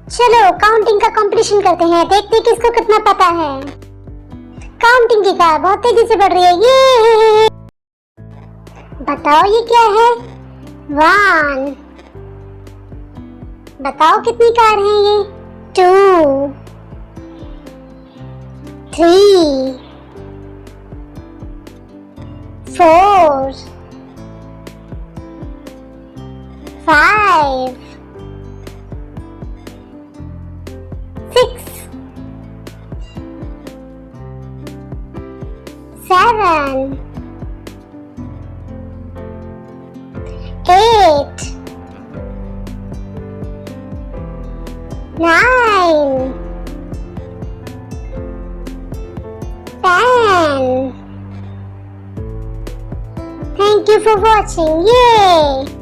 चलो काउंटिंग का कंपटीशन करते हैं, देखते हैं किसको कितना पता है। काउंटिंग की कार बहुत तेजी से बढ़ रही है। ये बताओ ये क्या है? 1। बताओ कितनी कार हैं ये? 2, 3, 4, 5, 6, 7, 8, 9, 10. Thank you for watching. Yay!